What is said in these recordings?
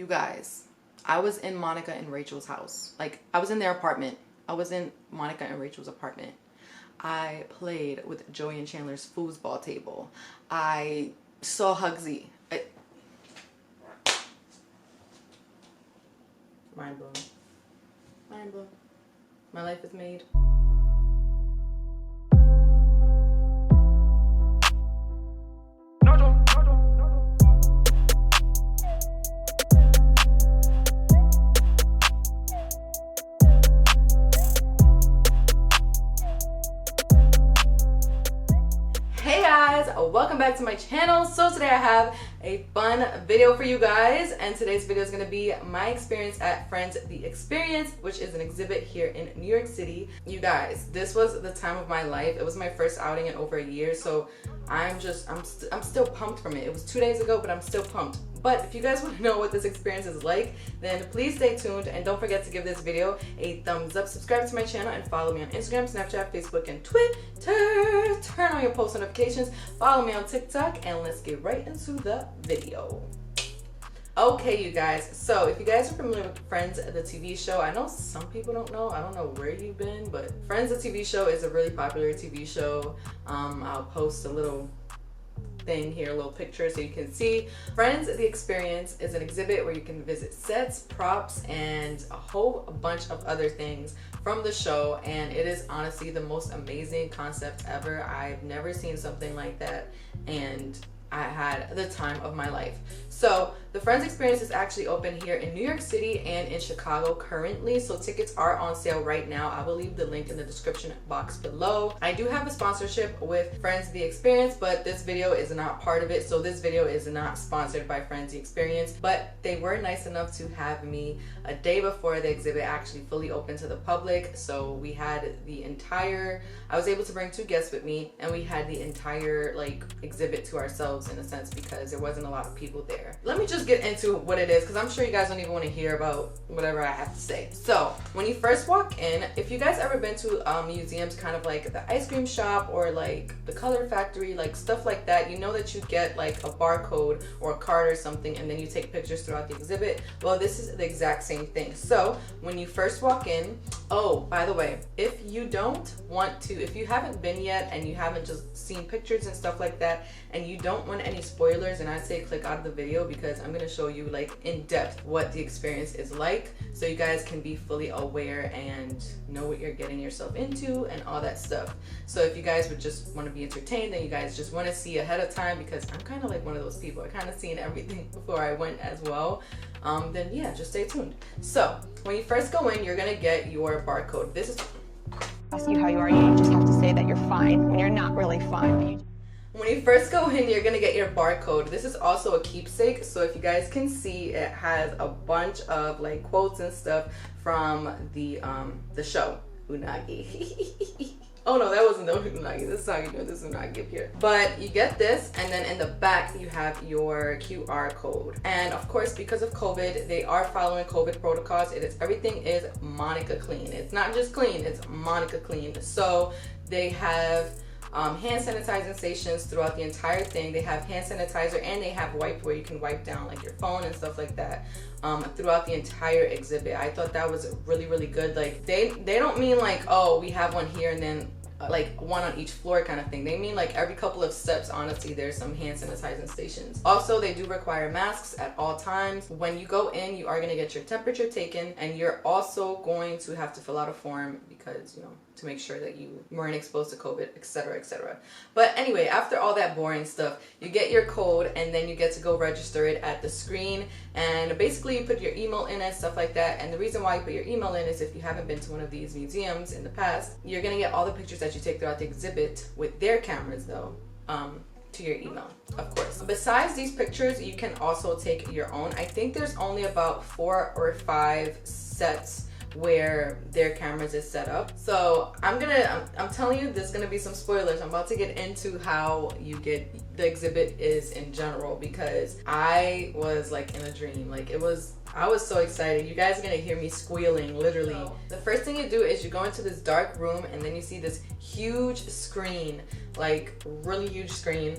You guys, I was in Monica and Rachel's house. Like, I was in their apartment. I was in Monica and Rachel's apartment. I played with Joey and Chandler's foosball table. I saw Hugsy. Mind blown. Mind blown. My life is made. Welcome back to my channel. So today I have a fun video for you guys, and today's video is going to be my experience at Friends The Experience, which is an exhibit here in New York City. You guys, this was the time of my life. It was my first outing in over a year, so I'm still pumped from it. It was 2 days ago, but I'm still pumped. But if you guys want to know what this experience is like, then please stay tuned and don't forget to give this video a thumbs up, subscribe to my channel, and follow me on Instagram, Snapchat, Facebook, and Twitter. Turn on your post notifications, follow me on TikTok, and let's get right into the video. Okay, you guys, so if you guys are familiar with Friends, the TV show, I know some people don't know. I don't know where you've been, but Friends, the TV show, is a really popular TV show. I'll post a little thing here, a little picture so you can see. Friends The Experience is an exhibit where you can visit sets, props, and a whole bunch of other things from the show, and it is honestly the most amazing concept ever. I've never seen something like that, and I had the time of my life. So the Friends Experience is actually open here in New York City and in Chicago currently, so tickets are on sale right now. I will leave the link in the description box below. I do have a sponsorship with Friends The Experience, but this video is not part of it, so this video is not sponsored by Friends The Experience, but they were nice enough to have me a day before the exhibit actually fully opened to the public. So we had I was able to bring 2 guests with me, and we had the entire exhibit to ourselves in a sense because there wasn't a lot of people there. Let me just get into what it is, because I'm sure you guys don't even want to hear about whatever I have to say. So when you first walk in, if you guys ever been to museums, kind of like the ice cream shop or like the color factory, like stuff like that, you know that you get like a barcode or a card or something, and then you take pictures throughout the exhibit. Well, this is the exact same thing. So when you first walk in, oh, by the way, if you haven't been yet and you haven't just seen pictures and stuff like that, and you don't want any spoilers, and I'd say click out of the video, because I'm going to show you in depth what the experience is like, so you guys can be fully aware and know what you're getting yourself into and all that stuff. So if you guys would just want to be entertained and you guys just want to see ahead of time, because I'm kind of like one of those people, I kind of seen everything before I went as well, then yeah, just stay tuned. So when you first go in, you're going to get your barcode. This is ask you how you are, you just have to say that you're fine when you're not really fine. When you first go in, you're gonna get your barcode. This is also a keepsake, so if you guys can see, it has a bunch of quotes and stuff from the show Unagi. Oh no, that wasn't the Unagi. This is how you do this Unagi up here. But you get this, and then in the back you have your QR code. And of course, because of COVID, they are following COVID protocols. Everything is Monica clean. It's not just clean, it's Monica clean. So they have hand sanitizing stations throughout the entire thing. They have hand sanitizer, and they have wipe where you can wipe down your phone and stuff like that throughout the entire exhibit. I thought that was really, really good. They don't mean oh, we have one here and then one on each floor kind of thing. They mean every couple of steps, honestly, there's some hand sanitizing stations. Also, they do require masks at all times. When you go in, you are going to get your temperature taken, and you're also going to have to fill out a form because, to make sure that you weren't exposed to COVID, etc., etc. But anyway, after all that boring stuff, you get your code, and then you get to go register it at the screen, and basically you put your email in and stuff like that. And the reason why you put your email in is if you haven't been to one of these museums in the past, you're gonna get all the pictures that you take throughout the exhibit with their cameras though, to your email, of course. Besides these pictures, you can also take your own. I think there's only about 4 or 5 sets where their cameras is set up. So I'm telling you, there's gonna be some spoilers. I'm about to get into how you get the exhibit is in general, because I was in a dream. It was I was so excited. You guys are gonna hear me squealing, literally. So, the first thing you do is you go into this dark room and then you see this huge screen, like really huge screen.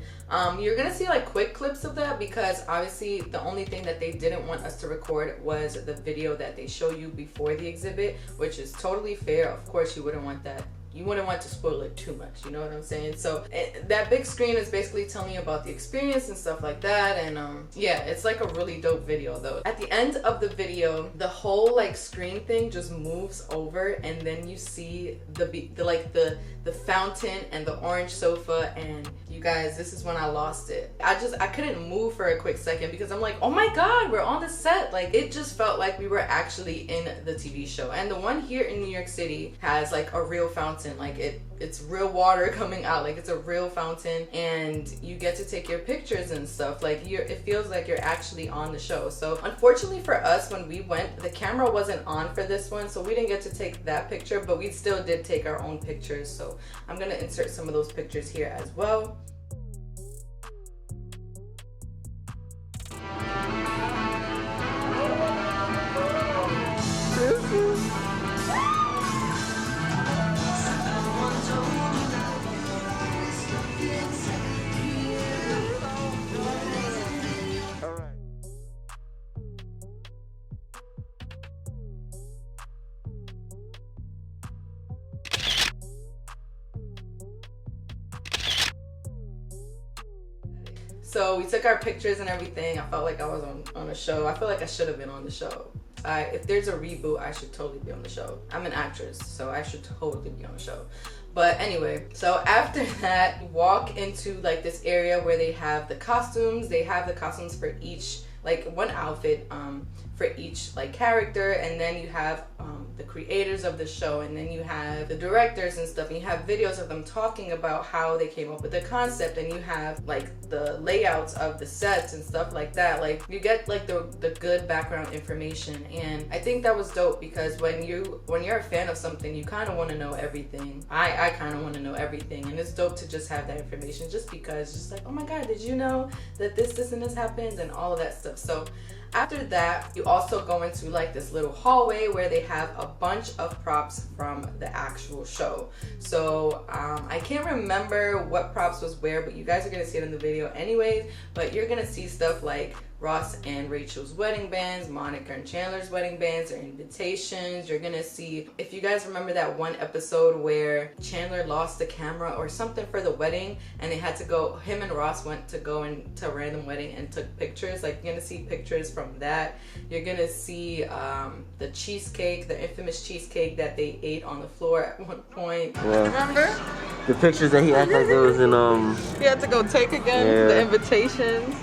You're gonna see like quick clips of that because obviously the only thing that they didn't want us to record was the video that they show you before the exhibit, which is totally fair. Of course you wouldn't want that. You wouldn't want to spoil it too much, you know what I'm saying? So that big screen is basically telling you about the experience and stuff like that. And yeah, it's like a really dope video though. At the end of the video, the whole like screen thing just moves over and then you see the fountain and the orange sofa. And you guys, this is when I lost it. I couldn't move for a quick second because I'm like, oh my God, we're on the set. Like it just felt like we were actually in the TV show. And the one here in New York City has like a real fountain. Like it's real water coming out, like it's a real fountain, and you get to take your pictures and stuff. Like it feels like you're actually on the show. So unfortunately for us, when we went, the camera wasn't on for this one, so we didn't get to take that picture, but we still did take our own pictures. So I'm gonna insert some of those pictures here as well. So we took our pictures and everything. I felt like I was on a show. I feel like I should have been on the show. If there's a reboot, I should totally be on the show. I'm an actress, so I should totally be on the show. But anyway, so after that, you walk into like this area where they have the costumes. They have the costumes for each, like one outfit for each like character, and then you have the creators of the show, and then you have the directors and stuff, and you have videos of them talking about how they came up with the concept, and you have like the layouts of the sets and stuff like that. Like you get like the good background information, and I think that was dope because when you're a fan of something, you kind of want to know everything. I kind of want to know everything, and it's dope to just have that information, just because just like, oh my God, did you know that this and this happens and all of that stuff. So after that, you also go into like this little hallway where they have a bunch of props from the actual show. So I can't remember what props was where, but you guys are gonna see it in the video anyways. But you're gonna see stuff like Ross and Rachel's wedding bands, Monica and Chandler's wedding bands, or invitations. You're gonna see, if you guys remember that one episode where Chandler lost the camera or something for the wedding, and they had to go, him and Ross went to go into a random wedding and took pictures. Like you're gonna see pictures from that. You're gonna see the cheesecake, the infamous cheesecake that they ate on the floor at one point. Yeah. Remember? The pictures that he acted like it was in He had to go take again, yeah. The invitations.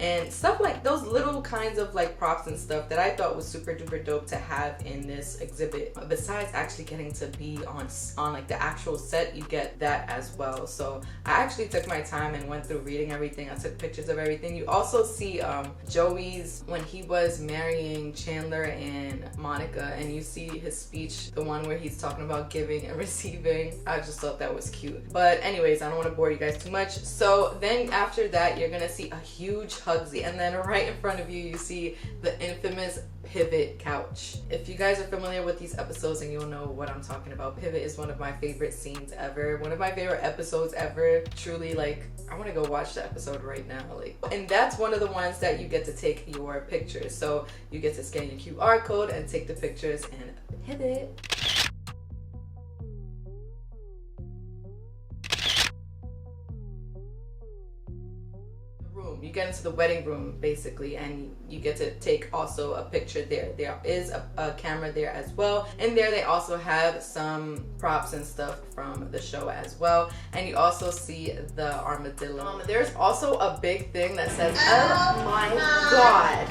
And stuff like those little kinds of like props and stuff that I thought was super duper dope to have in this exhibit. Besides actually getting to be on like the actual set, you get that as well. So I actually took my time and went through reading everything. I took pictures of everything. You also see Joey's, when he was marrying Chandler and Monica, and you see his speech, the one where he's talking about giving and receiving. I just thought that was cute. But anyways, I don't want to bore you guys too much. So then after that, you're gonna see a huge Hugsy, and then right in front of you, you see the infamous Pivot couch. If you guys are familiar with these episodes, and you'll know what I'm talking about, Pivot is one of my favorite scenes ever, one of my favorite episodes ever. Truly, like, I want to go watch the episode right now. Like, and that's one of the ones that you get to take your pictures. So you get to scan your QR code and take the pictures and Pivot. You get into the wedding room basically, and you get to take also a picture there. There is a camera there as well, and there they also have some props and stuff from the show as well. And you also see the armadillo. There's also a big thing that says, oh my God.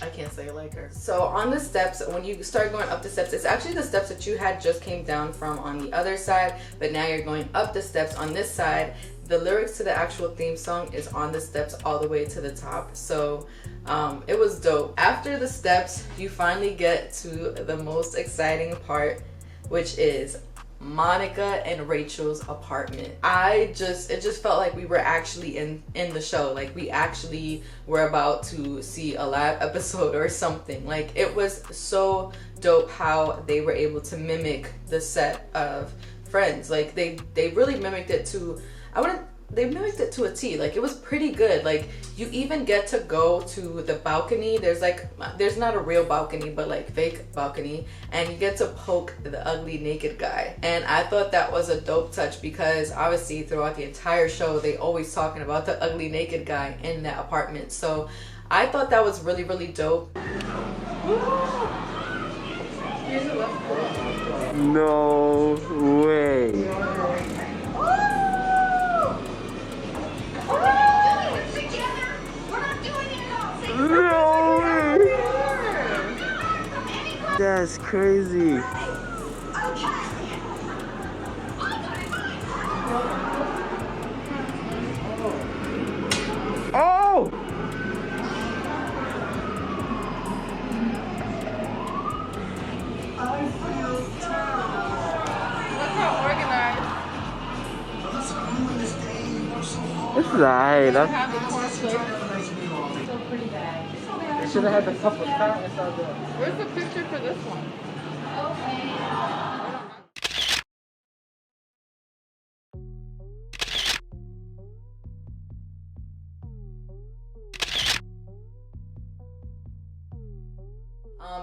I can't say it like her. So on the steps, when you start going up the steps, it's actually the steps that you had just came down from on the other side, but now you're going up the steps on this side. The lyrics to the actual theme song is on the steps all the way to the top. So it was dope. After the steps, you finally get to the most exciting part, which is Monica and Rachel's apartment. It just felt like we were actually in the show. Like we actually were about to see a live episode or something. Like it was so dope how they were able to mimic the set of Friends. Like they really mimicked it to, they mimicked it to a T. Like it was pretty good. Like you even get to go to the balcony. There's not a real balcony, but like fake balcony, and you get to poke the ugly naked guy. And I thought that was a dope touch because obviously throughout the entire show they always talking about the ugly naked guy in that apartment. So I thought that was really, really dope. No way. No way. That's crazy. Oh! It's alright. They should have had the cup of fountains out there. Where's the picture for this one?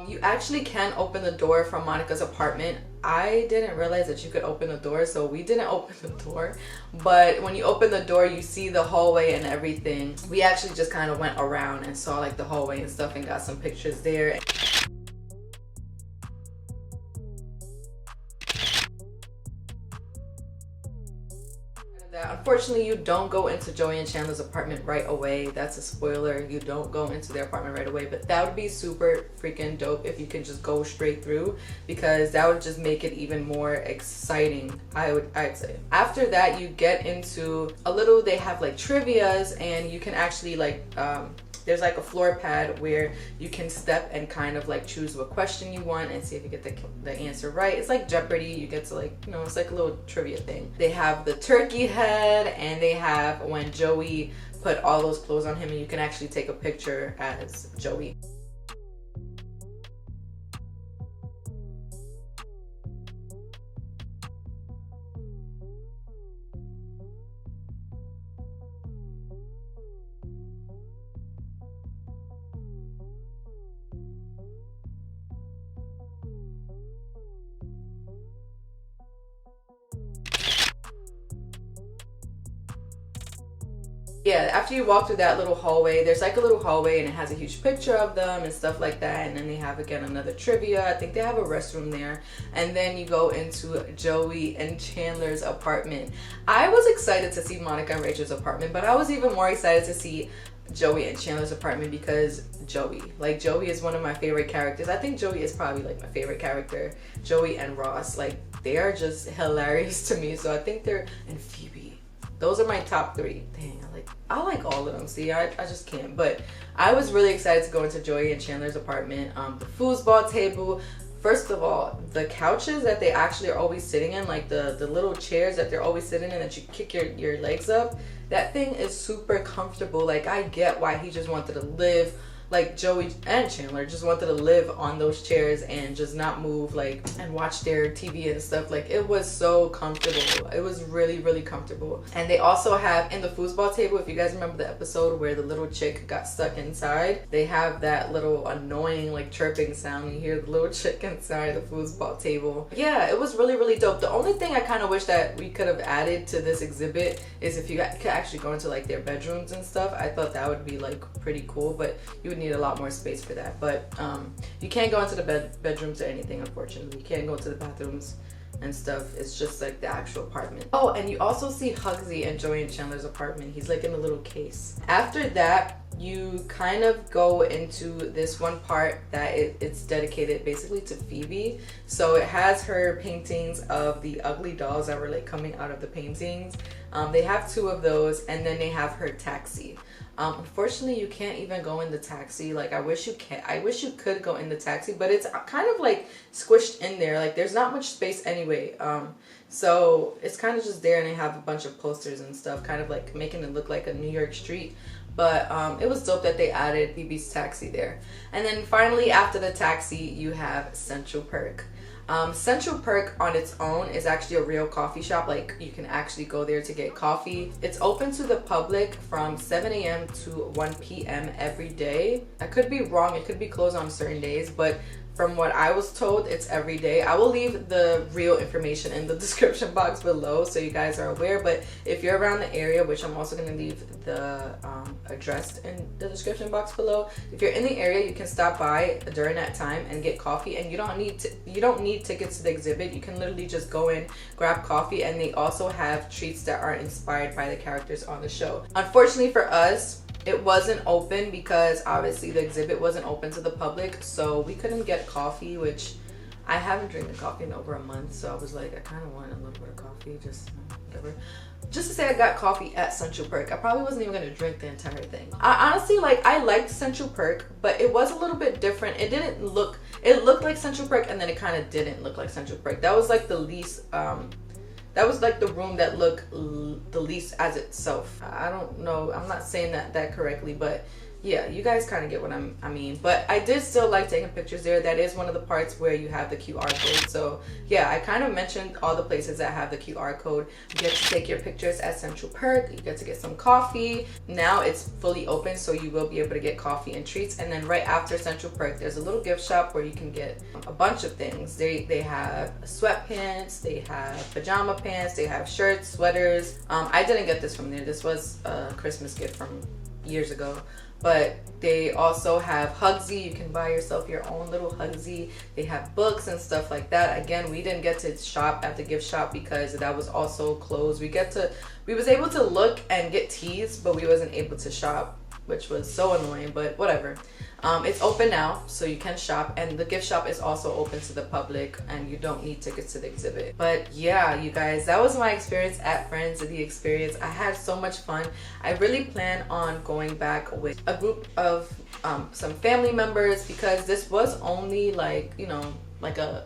You actually can open the door from Monica's apartment. I didn't realize that you could open the door, so we didn't open the door. But when you open the door, you see the hallway and everything. We actually just kind of went around and saw like the hallway and stuff and got some pictures there. Unfortunately, you don't go into Joey and Chandler's apartment right away. That's a spoiler. You don't go into their apartment right away, but that would be super freaking dope if you can just go straight through, because that would just make it even more exciting, I'd say. After that, you get into they have like trivias, and you can actually like there's like a floor pad where you can step and kind of like choose what question you want and see if you get the answer right. It's like Jeopardy. You get to like, it's like a little trivia thing. They have the turkey head, and they have when Joey put all those clothes on him, and you can actually take a picture as Joey. Yeah, after you walk through that little hallway, there's like a little hallway, and it has a huge picture of them and stuff like that. And then they have again another trivia. I think they have a restroom there. And then you go into Joey and Chandler's apartment. I was excited to see Monica and Rachel's apartment, but I was even more excited to see Joey and Chandler's apartment because Joey is one of my favorite characters. I think Joey is probably like my favorite character. Joey and Ross, like they are just hilarious to me. So I think and Phoebe. Those are my top three. Dang, I like all of them. See, I just can't. But I was really excited to go into Joey and Chandler's apartment. The foosball table. First of all, the couches that they actually are always sitting in, like the little chairs that they're always sitting in that you kick your legs up, that thing is super comfortable. Like I get why he just wanted to live, like Joey and Chandler just wanted to live on those chairs and just not move, like, and watch their TV and stuff. Like it was so comfortable. It was really, really comfortable. And they also have in the foosball table, if you guys remember the episode where the little chick got stuck inside, they have that little annoying like chirping sound. You hear the little chick inside the foosball table. Yeah, it was really, really dope. The only thing I kind of wish that we could have added to this exhibit is if you could actually go into like their bedrooms and stuff. I thought that would be like pretty cool, but you would need a lot more space for that. But you can't go into the bedrooms or anything, unfortunately. You can't go to the bathrooms and stuff. It's just like the actual apartment. Oh, and you also see Hugsy and Joey and Chandler's apartment. He's like in a little case. After that, you kind of go into this one part that it's dedicated basically to Phoebe. So it has her paintings of the ugly dolls that were like coming out of the paintings. They have 2 of those, and then they have her taxi. Unfortunately, you can't even go in the taxi. Like, I wish you could go in the taxi, but it's kind of like squished in there. Like, there's not much space anyway. So it's kind of just there, and they have a bunch of posters and stuff, kind of like making it look like a New York street. But it was dope that they added Phoebe's taxi there. And then finally, after the taxi, you have Central Perk. Central Perk on its own is actually a real coffee shop. Like, you can actually go there to get coffee. It's open to the public from 7 a.m. to 1 p.m. every day. I could be wrong, it could be closed on certain days, but from what I was told, it's every day. I will leave the real information in the description box below so you guys are aware. But if you're around the area, which I'm also going to leave the address in the description box below, if you're in the area, you can stop by during that time and get coffee. And you don't need tickets to the exhibit. You can literally just go in, grab coffee, and they also have treats that are inspired by the characters on the show. Unfortunately for us, it wasn't open because obviously the exhibit wasn't open to the public, so we couldn't get coffee, which I haven't drinking coffee in over a month, so I was like, I kind of want a little bit of coffee, just whatever. Just to say I got coffee at Central Perk. I probably wasn't even going to drink the entire thing. I honestly, like, I liked Central Perk, but it was a little bit different. It looked like Central Perk, and then it kind of didn't look like Central Perk. That was like the least, that was like the room that looked the least as itself. I don't know, I'm not saying that correctly, but yeah, you guys kind of get what I mean. But I did still like taking pictures there. That is one of the parts where you have the QR code. So yeah, I kind of mentioned all the places that have the QR code. You get to take your pictures at Central Perk. You get to get some coffee. Now it's fully open, so you will be able to get coffee and treats. And then right after Central Perk, there's a little gift shop where you can get a bunch of things. They have sweatpants, they have pajama pants, they have shirts, sweaters. I didn't get this from there. This was a Christmas gift from years ago. But they also have Hugsy. You can buy yourself your own little Hugsy. They have books and stuff like that. Again, we didn't get to shop at the gift shop because that was also closed. We was able to look and get teas, but we wasn't able to shop, which was so annoying, but whatever. It's open now, so you can shop, and the gift shop is also open to the public, and you don't need tickets to the exhibit. But yeah, you guys, that was my experience at Friends of the Experience. I had so much fun. I really plan on going back with a group of some family members, because this was only like, you know, like a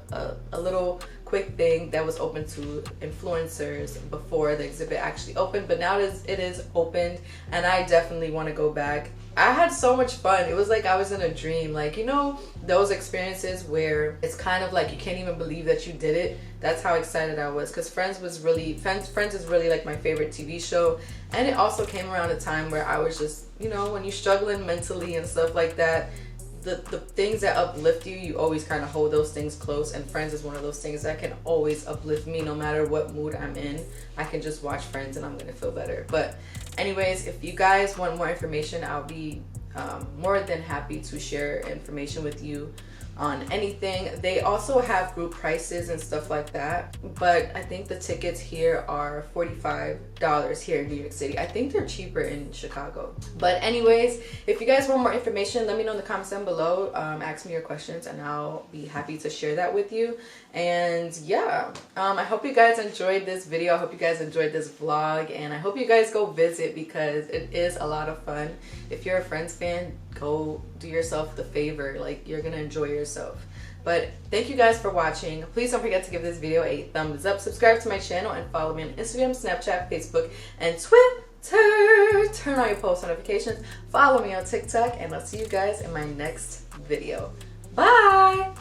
little quick thing that was open to influencers before the exhibit actually opened. But now it is opened, and I definitely want to go back. I had so much fun. It was like I was in a dream. Like, you know, those experiences where it's kind of like you can't even believe that you did it. That's how excited I was, because Friends is really like my favorite TV show. And it also came around a time where I was just, you know, when you're struggling mentally and stuff like that, the things that uplift you, you always kind of hold those things close, and Friends is one of those things that can always uplift me no matter what mood I'm in. I can just watch Friends and I'm gonna feel better. But anyways, if you guys want more information, I'll be more than happy to share information with you on anything. They also have group prices and stuff like that, but I think the tickets here are $45 here in New York City. I think they're cheaper in Chicago. But anyways, if you guys want more information, let me know in the comments down below. Ask me your questions and I'll be happy to share that with you. And yeah, I hope you guys enjoyed this video. I hope you guys enjoyed this vlog, and I hope you guys go visit because it is a lot of fun. If you're a Friends fan, go do yourself the favor. Like, you're gonna enjoy yourself. But thank you guys for watching. Please don't forget to give this video a thumbs up, subscribe to my channel, and follow me on Instagram, Snapchat, Facebook, and Twitter. Turn on your post notifications. Follow me on TikTok, and I'll see you guys in my next video. Bye!